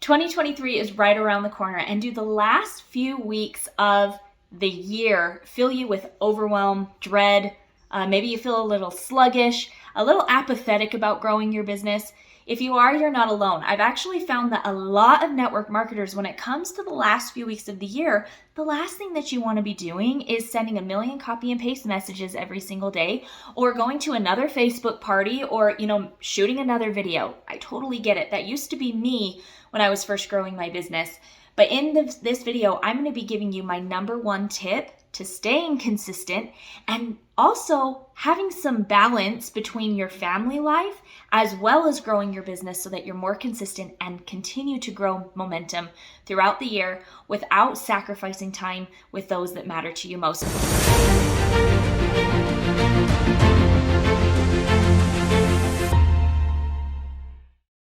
2023 is right around the corner, and do the last few weeks of the year fill you with overwhelm, dread? Maybe you feel a little sluggish, a little apathetic about growing your business. If you are, you're not alone. I've actually found that a lot of network marketers, when it comes to the last few weeks of the year, the last thing that you want to be doing is sending a million copy and paste messages every single day, or going to another Facebook party, or, shooting another video. I totally get it. That used to be me when I was first growing my business. But in this video, I'm going to be giving you my number one tip to staying consistent and also having some balance between your family life as well as growing your business so that you're more consistent and continue to grow momentum throughout the year without sacrificing time with those that matter to you most.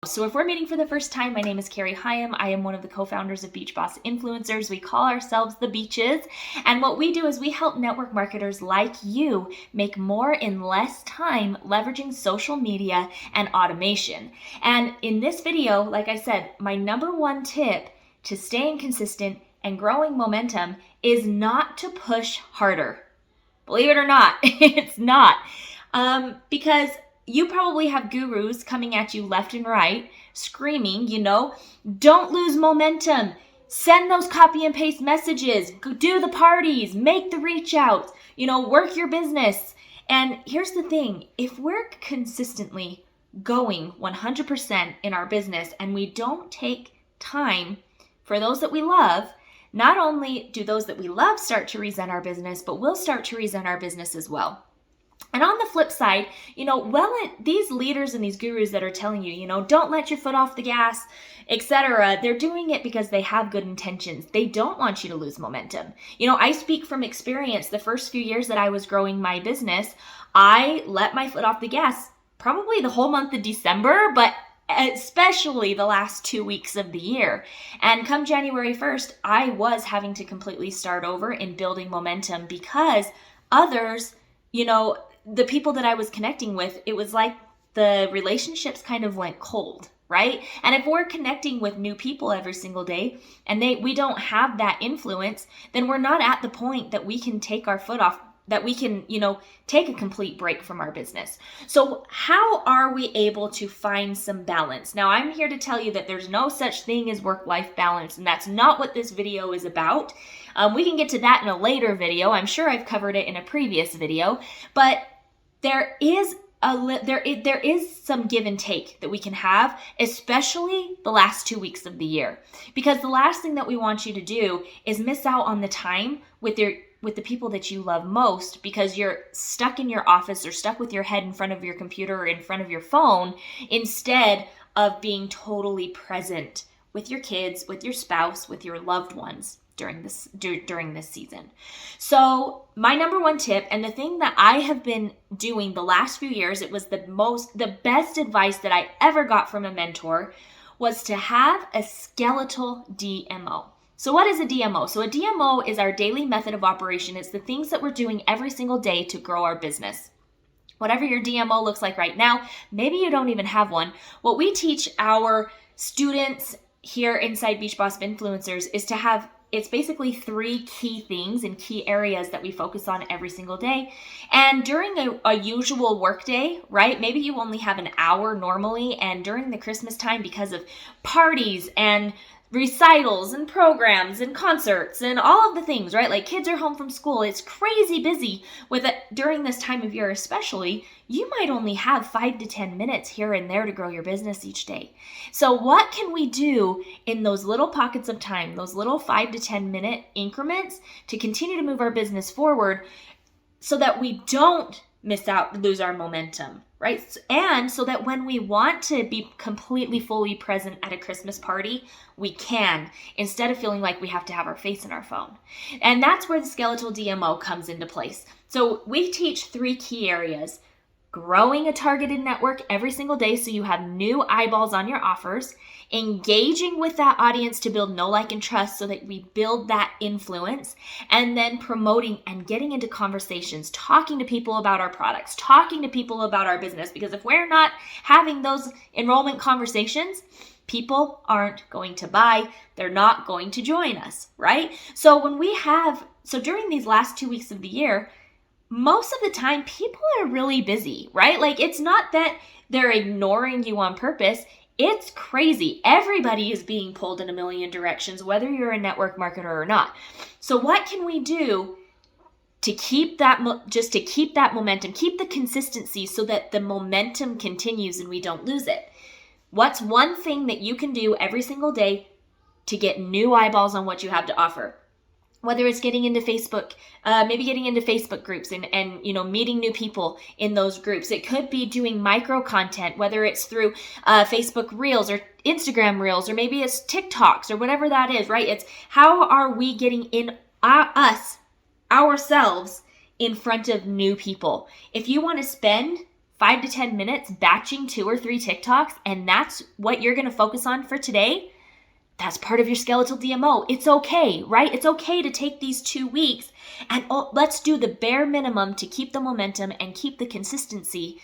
So if we're meeting for the first time, my name is Carrie Hyam. I am one of the co-founders of Beach Boss Influencers. We call ourselves the Beaches. And what we do is we help network marketers like you make more in less time, leveraging social media and automation. And in this video, like I said, my number one tip to staying consistent and growing momentum is not to push harder. Believe it or not, it's not. Because you probably have gurus coming at you left and right, screaming, don't lose momentum. Send those copy and paste messages, do the parties, make the reach out, work your business. And here's the thing, if we're consistently going 100% in our business and we don't take time for those that we love, not only do those that we love start to resent our business, but we'll start to resent our business as well. And on the flip side, these leaders and these gurus that are telling you, don't let your foot off the gas, etc., they're doing it because they have good intentions. They don't want you to lose momentum. I speak from experience. The first few years that I was growing my business, I let my foot off the gas probably the whole month of December, but especially the last 2 weeks of the year. And come January 1st, I was having to completely start over in building momentum because others, the people that I was connecting with, it was like the relationships kind of went cold, right? And if we're connecting with new people every single day and we don't have that influence, then we're not at the point that we can take our foot off, that we can, take a complete break from our business. So how are we able to find some balance? Now, I'm here to tell you that there's no such thing as work-life balance, and that's not what this video is about. We can get to that in a later video. I'm sure I've covered it in a previous video, but there is some give and take that we can have, especially the last 2 weeks of the year. Because the last thing that we want you to do is miss out on the time with the people that you love most because you're stuck in your office or stuck with your head in front of your computer or in front of your phone instead of being totally present with your kids, with your spouse, with your loved ones during this season. So my number one tip, and the thing that I have been doing the last few years, it was the best advice that I ever got from a mentor, was to have a skeletal DMO. So what is a DMO? So a DMO is our daily method of operation. It's the things that we're doing every single day to grow our business. Whatever your DMO looks like right now, maybe you don't even have one. What we teach our students here inside Beach Boss Influencers is to have, it's basically 3 key things and key areas that we focus on every single day. And during a usual work day, right, maybe you only have an hour normally, and during the Christmas time, because of parties and recitals and programs and concerts and all of the things, right? Like kids are home from school. It's crazy busy with it during this time of year, especially. You might only have 5 to 10 minutes here and there to grow your business each day. So what can we do in those little pockets of time, those little 5 to 10 minute increments to continue to move our business forward so that we don't lose our momentum, right? And so that when we want to be completely fully present at a Christmas party, we can, instead of feeling like we have to have our face in our phone. And that's where the skeletal DMO comes into place. So we teach 3 key areas: growing a targeted network every single day so you have new eyeballs on your offers, engaging with that audience to build know, like, and trust so that we build that influence, and then promoting and getting into conversations, talking to people about our products, talking to people about our business. Because if we're not having those enrollment conversations, People aren't going to buy. They're not going to join us, right? So during these last 2 weeks of the year, most of the time people are really busy, right? Like, it's not that they're ignoring you on purpose. It's crazy. Everybody is being pulled in a million directions, whether you're a network marketer or not. So what can we do to keep that momentum, keep the consistency so that the momentum continues and we don't lose it? What's one thing that you can do every single day to get new eyeballs on what you have to offer? Whether it's getting into Facebook, maybe getting into Facebook groups and meeting new people in those groups. It could be doing micro content, whether it's through Facebook Reels or Instagram Reels, or maybe it's TikToks or whatever that is, right? It's how are we getting in ourselves in front of new people? If you want to spend 5 to 10 minutes batching 2 or 3 TikToks, and that's what you're going to focus on for today, that's part of your skeletal DMO. It's okay, right? It's okay to take these 2 weeks and let's do the bare minimum to keep the momentum and keep the consistency,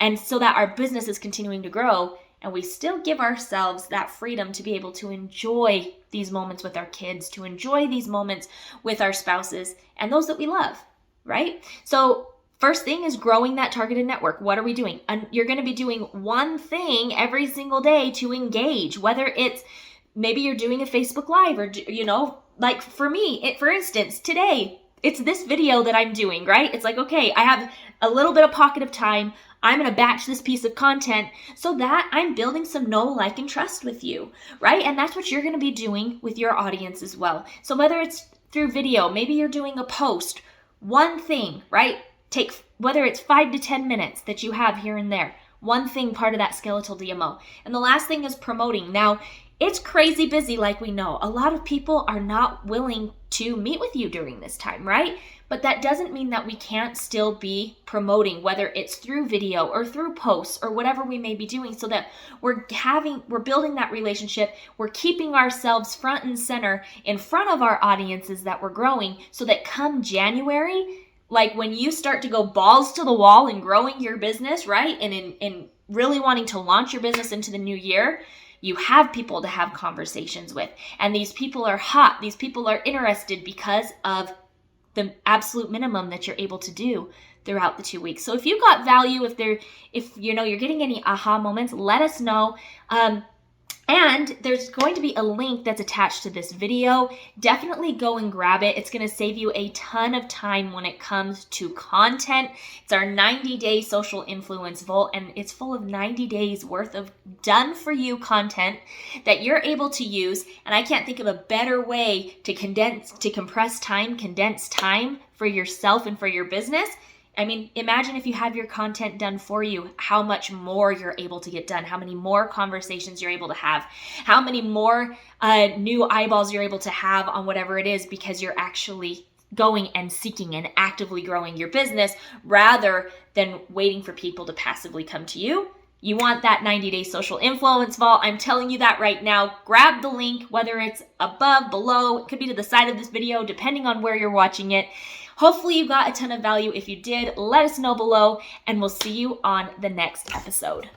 and so that our business is continuing to grow and we still give ourselves that freedom to be able to enjoy these moments with our kids, to enjoy these moments with our spouses and those that we love, right? So first thing is growing that targeted network. What are we doing? And you're going to be doing one thing every single day to engage, whether it's maybe you're doing a Facebook Live or, like for me, for instance, today, it's this video that I'm doing, right? It's like, okay, I have a little bit of pocket of time. I'm going to batch this piece of content so that I'm building some know, like, and trust with you, right? And that's what you're going to be doing with your audience as well. So whether it's through video, maybe you're doing a post, one thing, right? Whether it's 5 to 10 minutes that you have here and there, one thing, part of that skeletal DMO. And the last thing is promoting. Now, it's crazy busy, like we know. A lot of people are not willing to meet with you during this time, right? But that doesn't mean that we can't still be promoting, whether it's through video or through posts or whatever we may be doing, so that we're building that relationship. We're keeping ourselves front and center in front of our audiences that we're growing, so that come January, like when you start to go balls to the wall and growing your business, right? And in really wanting to launch your business into the new year, you have people to have conversations with. And these people are hot. These people are interested because of the absolute minimum that you're able to do throughout the 2 weeks. So if you got value, if you're getting any aha moments, let us know. And there's going to be a link that's attached to this video. Definitely go and grab it. It's going to save you a ton of time when it comes to content. It's our 90-day social influence vault, and it's full of 90 days worth of done-for-you content that you're able to use. And I can't think of a better way to condense time for yourself and for your business. I mean, imagine if you have your content done for you, how much more you're able to get done, how many more conversations you're able to have, how many more new eyeballs you're able to have on whatever it is, because you're actually going and seeking and actively growing your business rather than waiting for people to passively come to you. You want that 90-day social influence vault. I'm telling you that right now. Grab the link, whether it's above, below, it could be to the side of this video, depending on where you're watching it. Hopefully you got a ton of value. If you did, let us know below, and we'll see you on the next episode.